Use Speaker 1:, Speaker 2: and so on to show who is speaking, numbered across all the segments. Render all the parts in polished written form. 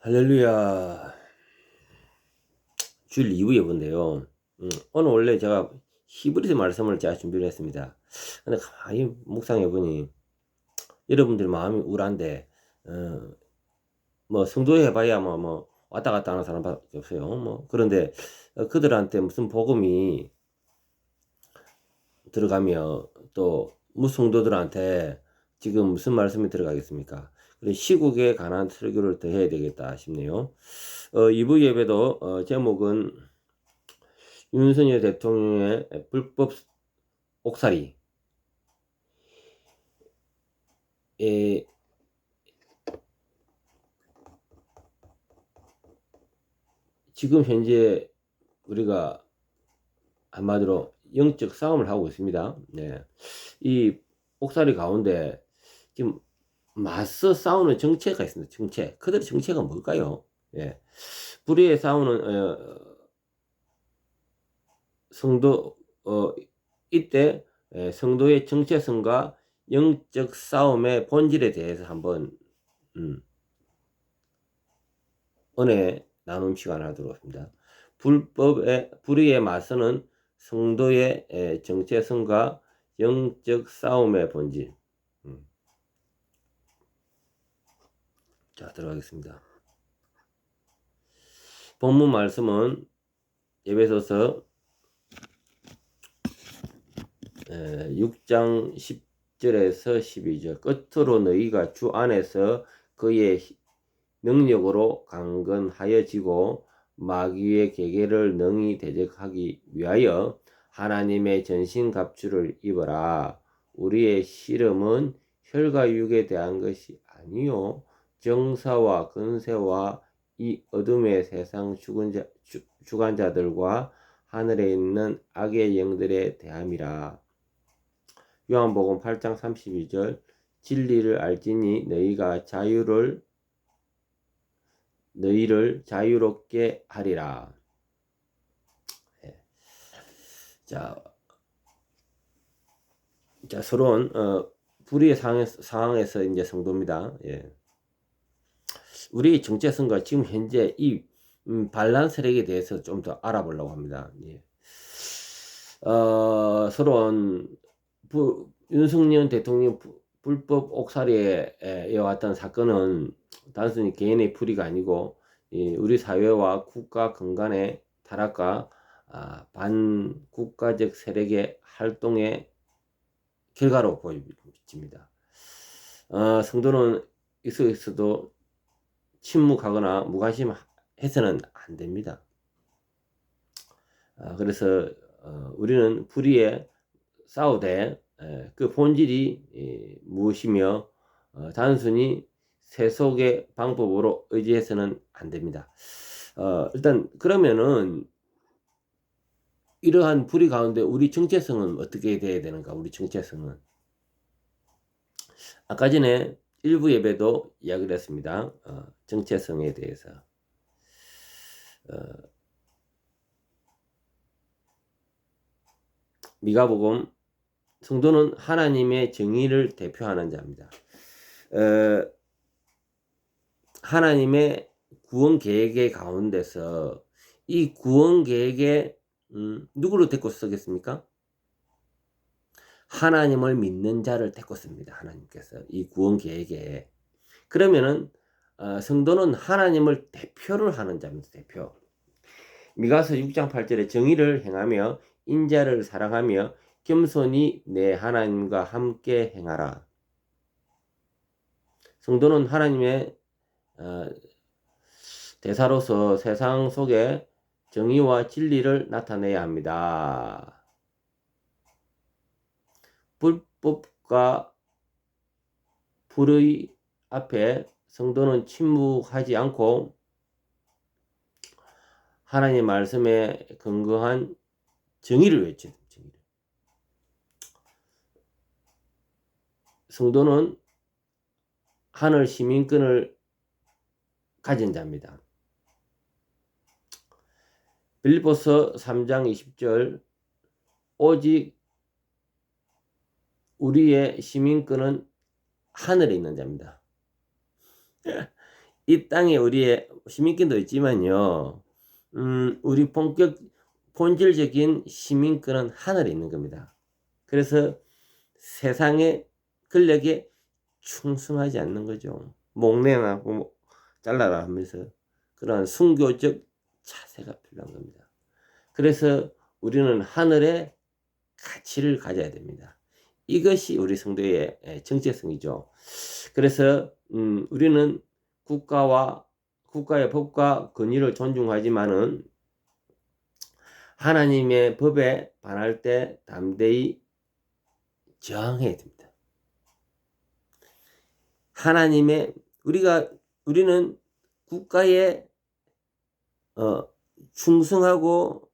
Speaker 1: 할렐루야. 주일 2부 예본데요. 오늘 원래 제가 히브리서 말씀을 제가 준비를 했습니다. 근데 가만히 묵상해 보니 여러분들 마음이 우울한데, 뭐 성도에 해봐야 뭐 왔다 갔다 하는 사람밖에 없어요. 뭐 그런데 그들한테 무슨 복음이 들어가며 또 무성도들한테 지금 무슨 말씀이 들어가겠습니까? 그래서 시국에 관한 설교를 더 해야 되겠다 싶네요. 2부 예배도 제목은 윤석열 대통령의 불법 옥살이. 에, 지금 현재 우리가 한마디로 영적 싸움을 하고 있습니다. 네. 이 옥살이 가운데 지금 맞서 싸우는 정체가 있습니다. 정체. 그들의 정체가 뭘까요? 예. 불의에 싸우는 성도 이때 성도의 정체성과 영적 싸움의 본질에 대해서 한번 은혜 나눔 시간을 하도록 하겠습니다. 불의에 맞서는 성도의 정체성과 영적 싸움의 본질. 자, 들어가겠습니다. 본문 말씀은 에베소서 6장 10절에서 12절. 끝으로 너희가 주 안에서 그의 능력으로 강건하여지고 마귀의 계계를 능히 대적하기 위하여 하나님의 전신갑주를 입어라. 우리의 씨름은 혈과 육에 대한 것이 아니요 정사와 권세와 이 어둠의 세상 주관자들과 하늘에 있는 악의 영들에 대함이라. 요한복음 8장 32절. 진리를 알지니 너희를 자유롭게 하리라. 예. 자, 서론 불의의 상황에서 이제 성도입니다. 예. 우리의 정체성과 지금 현재 이 반란 세력에 대해서 좀 더 알아보려고 합니다. 예. 서론 윤석열 대통령 불법 옥살이에 이어왔던 사건은 단순히 개인의 불의가 아니고 우리 사회와 국가 건강의 타락과 반국가적 세력의 활동의 결과로 보여집니다. 성도는 있어도 침묵하거나 무관심해서는 안 됩니다. 그래서 우리는 불의에 싸우되 그 본질이 무엇이며 단순히 세속의 방법으로 의지해서는 안 됩니다. 일단 그러면은 이러한 불의 가운데 우리 정체성은 어떻게 돼야 되는가? 우리 정체성은 아까 전에 일부 예배도 이야기를 했습니다. 정체성에 대해서 미가복음 성도는 하나님의 정의를 대표하는 자입니다. 하나님의 구원 계획의 가운데서 이 구원 계획에 누구를 데리고 쓰겠습니까? 하나님을 믿는 자를 데리고 씁니다. 하나님께서 이 구원 계획에. 그러면은 성도는 하나님을 대표를 하는 자입니다. 대표. 미가서 6장 8절에 정의를 행하며 인자를 사랑하며 겸손히 내 하나님과 함께 행하라. 성도는 하나님의 대사로서 세상 속에 정의와 진리를 나타내야 합니다. 불법과 불의 앞에 성도는 침묵하지 않고 하나님 말씀에 근거한 정의를 외칩니다. 성도는 하늘 시민권을 가진 자입니다. 빌립보서 3장 20절 오직 우리의 시민권은 하늘에 있는 자입니다. 이 땅에 우리의 시민권도 있지만요, 우리 본질적인 시민권은 하늘에 있는 겁니다. 그래서 세상의 권력에 충성하지 않는 거죠. 목내나고 뭐 잘라라 하면서 그러한 순교적 자세가 필요한 겁니다. 그래서 우리는 하늘의 가치를 가져야 됩니다. 이것이 우리 성도의 정체성이죠. 그래서 우리는 국가의 법과 권위를 존중하지만은 하나님의 법에 반할 때 담대히 저항해야 됩니다. 우리는 국가에 충성하고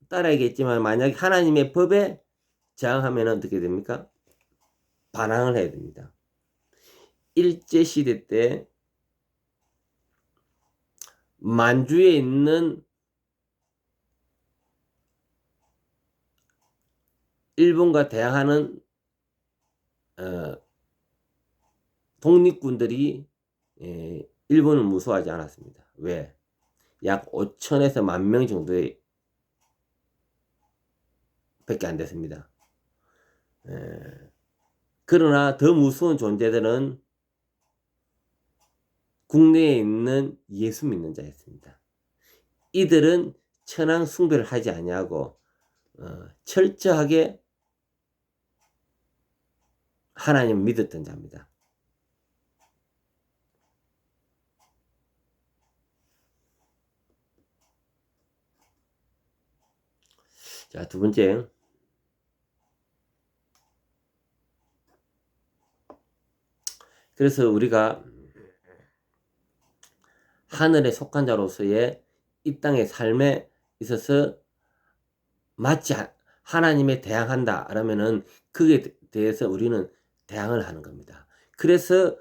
Speaker 1: 따라야겠지만 만약에 하나님의 법에 저항하면 어떻게 됩니까? 반항을 해야 됩니다. 일제시대 때 만주에 있는 일본과 대항하는 독립군들이 일본을 무서워하지 않았습니다. 왜? 약 5천에서 10,000명 정도의 밖에 안 됐습니다. 그러나 더 무서운 존재들은 국내에 있는 예수 믿는 자였습니다. 이들은 천황 숭배를 하지 아니하고 철저하게 하나님을 믿었던 자입니다. 자, 두 번째. 그래서 우리가 하늘에 속한 자로서의 이 땅의 삶에 있어서 하나님에 대항한다 라면은 그에 대해서 우리는 대항을 하는 겁니다. 그래서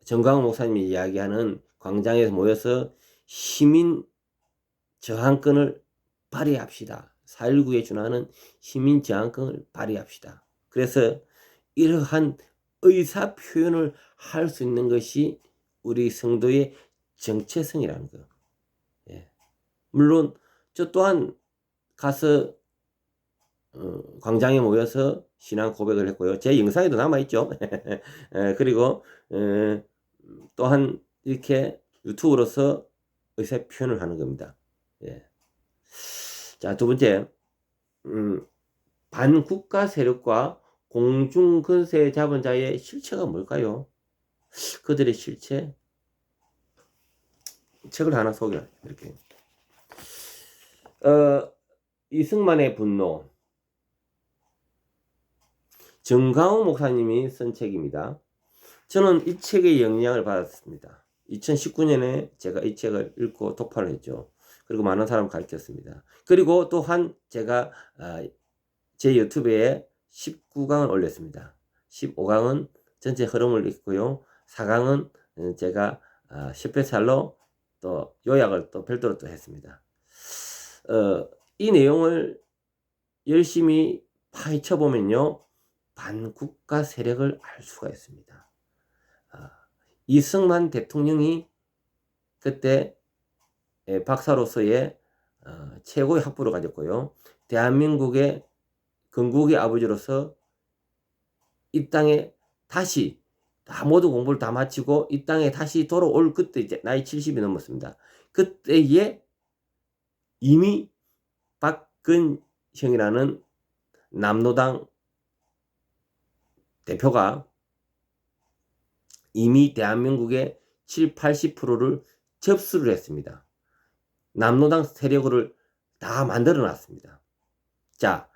Speaker 1: 정광훈 목사님이 이야기하는 광장에서 모여서 시민 저항권을 발휘합시다. 4.19에 준하는 시민 저항권을 발휘합시다. 그래서 이러한 의사 표현을 할 수 있는 것이 우리 성도의 정체성이라는 거. 예. 물론 저 또한 가서 광장에 모여서 신앙 고백을 했고요. 제 영상에도 남아있죠. 그리고 또한 이렇게 유튜브로서 의사 표현을 하는 겁니다. 예. 자, 두 번째, 반국가 세력과 공중근세에 잡은 자의 실체가 뭘까요? 그들의 실체? 책을 하나 소개할게요. 이렇게. 이승만의 분노. 정강훈 목사님이 쓴 책입니다. 저는 이 책의 영향을 받았습니다. 2019년에 제가 이 책을 읽고 독파를 했죠. 그리고 많은 사람을 가르쳤습니다. 그리고 또한 제가 제 유튜브에 19강을 올렸습니다. 15강은 전체 흐름을 읽고요. 4강은 제가 스페셜로 또 요약을 또 별도로 또 했습니다. 이 내용을 열심히 파헤쳐 보면요, 반국가 세력을 알 수가 있습니다. 이승만 대통령이 그때 박사로서의 최고의 학부를 가졌고요. 대한민국의 건국의 아버지로서 이 땅에 다시 모두 공부를 다 마치고 이 땅에 다시 돌아올 그때 이제 나이 70이 넘었습니다. 그때에 이미 박근형이라는 남노당 대표가 이미 대한민국의 7, 80%를 접수를 했습니다. 남노당 세력을 다 만들어 놨습니다. 자,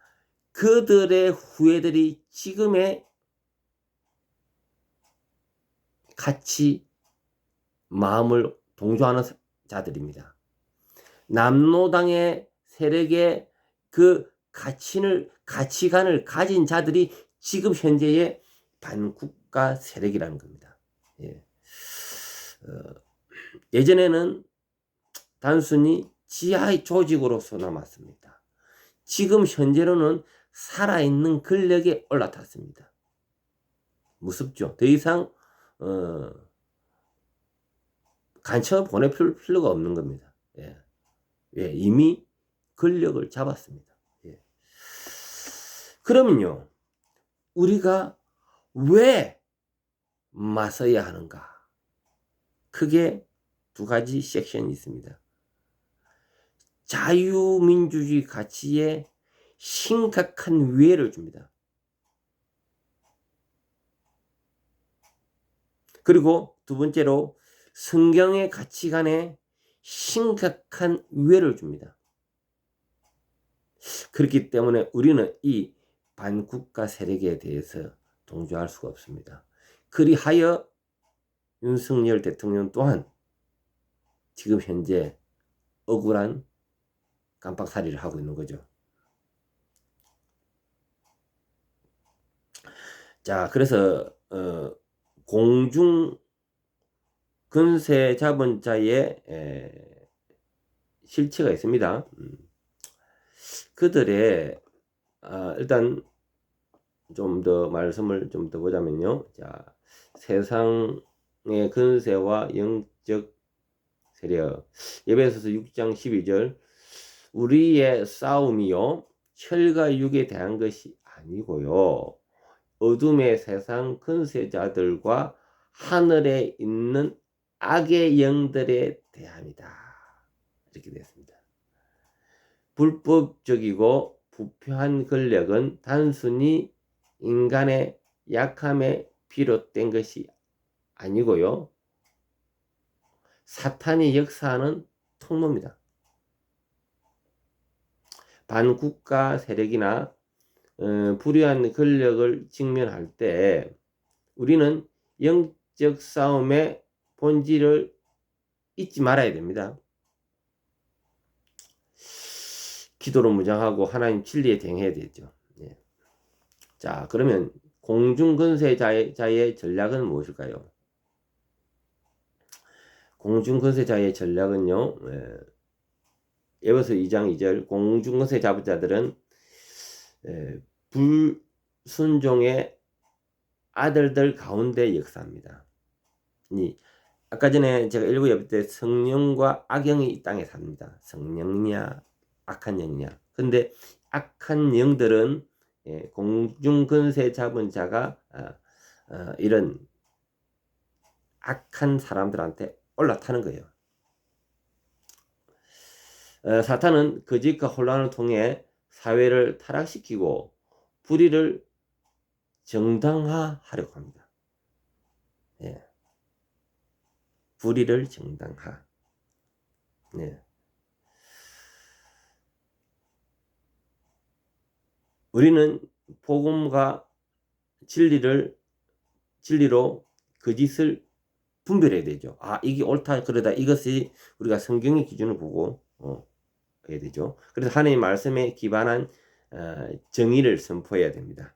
Speaker 1: 그들의 후예들이 지금의 같이 마음을 동조하는 자들입니다. 남노당의 세력의 그 가치관을 가진 자들이 지금 현재의 반국가 세력이라는 겁니다. 예. 예전에는 단순히 지하의 조직으로서 남았습니다. 지금 현재로는 살아있는 권력에 올라탔습니다. 무섭죠. 더 이상 간첩을 보낼 필요가 없는 겁니다. 예. 예, 이미 권력을 잡았습니다. 예. 그러면요, 우리가 왜 맞서야 하는가? 크게 두 가지 섹션이 있습니다. 자유민주주의 가치에 심각한 위해를 줍니다. 그리고 두 번째로 성경의 가치관에 심각한 위해를 줍니다. 그렇기 때문에 우리는 이 반국가 세력에 대해서 동조할 수가 없습니다. 그리하여 윤석열 대통령 또한 지금 현재 억울한 깜빡살이를 하고 있는 거죠. 자, 그래서 공중 근세 자본자의 실체가 있습니다. 그들의 일단 좀 더 말씀을 좀 더 보자면요. 자, 세상의 근세와 영적 세력. 에베소서 6장 12절. 우리의 싸움이요 혈과 육에 대한 것이 아니고요 어둠의 세상 근세자들과 하늘에 있는 악의 영들에 대함이다. 이렇게 되었습니다. 불법적이고 부패한 권력은 단순히 인간의 약함에 비롯된 것이 아니고요 사탄이 역사하는 통로입니다. 반국가 세력이나 불의한 권력을 직면할 때 우리는 영적 싸움의 본질을 잊지 말아야 됩니다. 기도로 무장하고 하나님 진리에 대응해야 되죠. 예. 자, 그러면 공중근세자의 전략은 무엇일까요? 공중근세자의 전략은요, 에베소 2장 2절 공중근세 자부자들은 불순종의 아들들 가운데 역사합니다. 아까 전에 제가 일부 예배 때 성령과 악영이 이 땅에 삽니다. 성령이냐 악한 영이냐. 근데 악한 영들은 공중근세 잡은 자가 이런 악한 사람들한테 올라타는 거예요. 사탄은 거짓과 혼란을 통해 사회를 타락시키고 불의를 정당화하려고 합니다. 예. 불의를 정당화. 네. 우리는 복음과 진리로 거짓을 분별해야 되죠. 아, 이게 옳다 그러다 이것이 우리가 성경의 기준을 보고 해야 되죠. 그래서 하나님의 말씀에 기반한 정의를 선포해야 됩니다.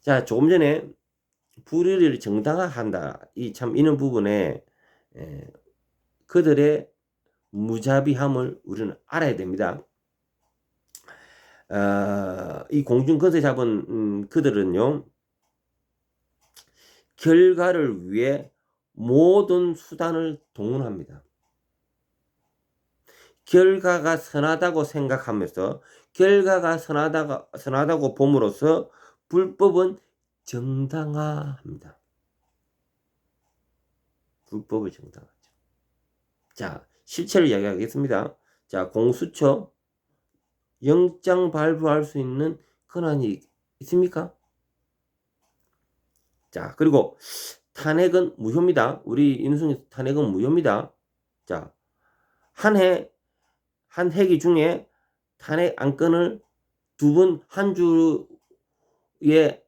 Speaker 1: 자, 조금 전에 불의를 정당화한다. 이런 부분에 그들의 무자비함을 우리는 알아야 됩니다. 이 공중거세 잡은 그들은요 결과를 위해 모든 수단을 동원합니다. 결과가 선하다고 생각하면서 결과가 선하다고 봄으로써 불법은 정당화합니다. 불법을 정당화하죠. 자, 실체를 이야기하겠습니다. 자, 공수처 영장 발부할 수 있는 권한이 있습니까? 자, 그리고 탄핵은 무효입니다. 우리 인수위 탄핵은 무효입니다. 자, 한 회기 중에 탄핵 안건을 두 번 한 주에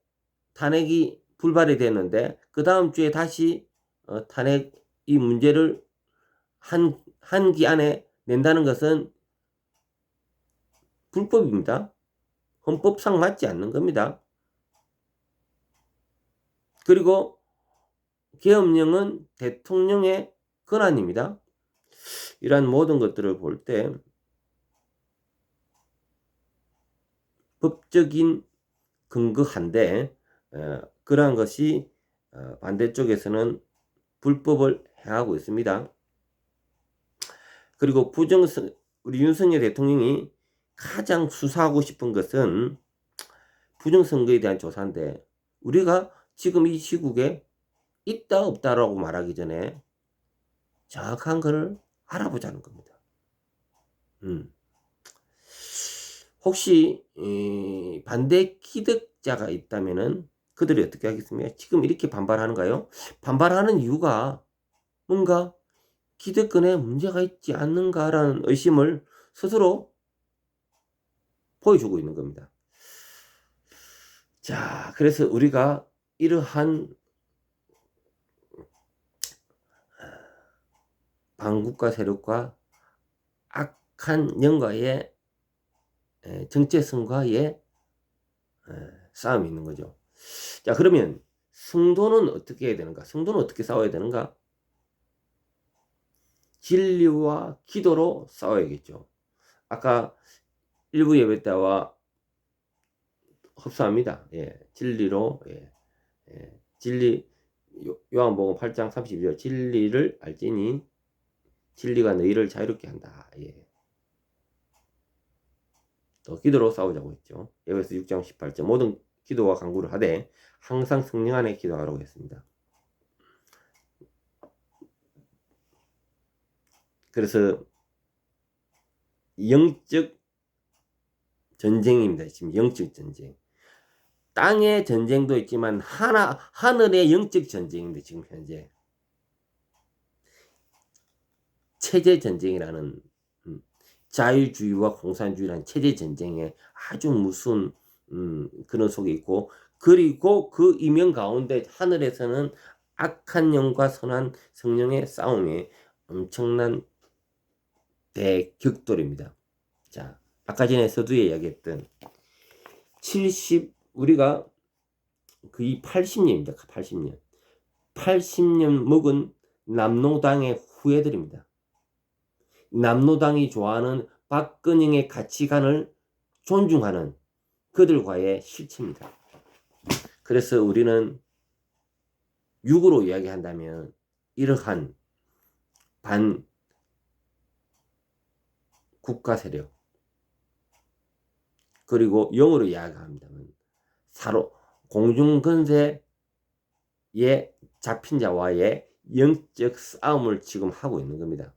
Speaker 1: 탄핵이 불발이 됐는데 그 다음 주에 다시 탄핵 이 문제를 한 기 안에 낸다는 것은 불법입니다. 헌법상 맞지 않는 겁니다. 그리고 계엄령은 대통령의 권한입니다. 이러한 모든 것들을 볼 때 법적인 근거한데 그러한 것이 반대쪽에서는 불법을 행하고 있습니다. 그리고 우리 윤석열 대통령이 가장 수사하고 싶은 것은 부정선거에 대한 조사인데, 우리가 지금 이 시국에 있다 없다라고 말하기 전에 정확한 것을 알아보자는 겁니다. 혹시 반대 기득자가 있다면은 그들이 어떻게 하겠습니까? 지금 이렇게 반발하는가요? 반발하는 이유가 뭔가 기득권에 문제가 있지 않는가라는 의심을 스스로 보여주고 있는 겁니다. 자, 그래서 우리가 이러한 반국가 세력과 악한 영과의 정체성과의 싸움이 있는 거죠. 자, 그러면 성도는 어떻게 해야 되는가? 성도는 어떻게 싸워야 되는가? 진리와 기도로 싸워야겠죠. 아까 일부 예배 때와 흡사합니다. 예, 진리로, 진리, 요한복음 8장 32절, 진리를 알지니 진리가 너희를 자유롭게 한다. 예. 또 기도로 싸우자고 했죠. 에베소 6장 18절, 모든 기도와 간구를 하되 항상 성령 안에 기도하라고 했습니다. 그래서 영적 전쟁입니다. 지금 영적 전쟁. 땅의 전쟁도 있지만 하늘의 영적 전쟁인데, 지금 현재 체제 전쟁이라는, 자유주의와 공산주의라는 체제 전쟁에 아주 무슨 그런 속에 있고, 그리고 그 이면 가운데 하늘에서는 악한 영과 선한 성령의 싸움에 엄청난 대격돌입니다. 자, 아까 전에 서두에 이야기했던 우리가 거의 80년입니다. 80년. 80년 먹은 남노당의 후예들입니다. 남노당이 좋아하는 박근영의 가치관을 존중하는 그들과의 실체입니다. 그래서 우리는 육으로 이야기한다면 이러한 반국가 세력, 그리고 영어로 이야기합니다만 공중근세에 잡힌 자와의 영적 싸움을 지금 하고 있는 겁니다.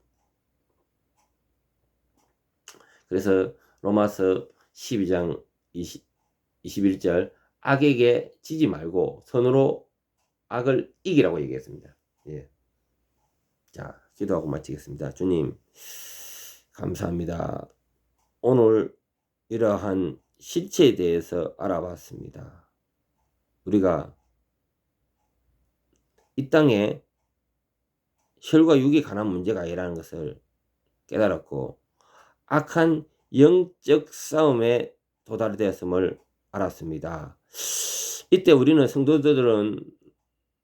Speaker 1: 그래서 로마서 12장 21절, 악에게 지지 말고 선으로 악을 이기라고 얘기했습니다. 예. 자, 기도하고 마치겠습니다. 주님, 감사합니다. 오늘 이러한 실체에 대해서 알아봤습니다. 우리가 이 땅에 혈과 육이 관한 문제가 아니라는 것을 깨달았고, 악한 영적 싸움에 도달되었음을 알았습니다. 이때 우리는 성도들은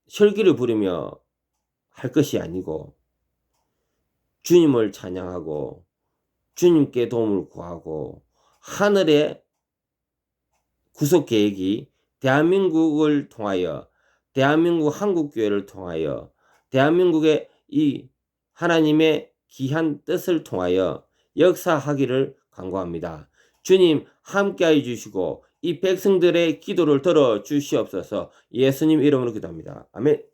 Speaker 1: 혈기를 부리며 할 것이 아니고 주님을 찬양하고 주님께 도움을 구하고, 하늘의 구속 계획이 대한민국을 통하여, 대한민국 한국교회를 통하여, 대한민국의 이 하나님의 귀한 뜻을 통하여 역사하기를 간구합니다. 주님 함께해 주시고 이 백성들의 기도를 들어 주시옵소서. 예수님 이름으로 기도합니다. 아멘.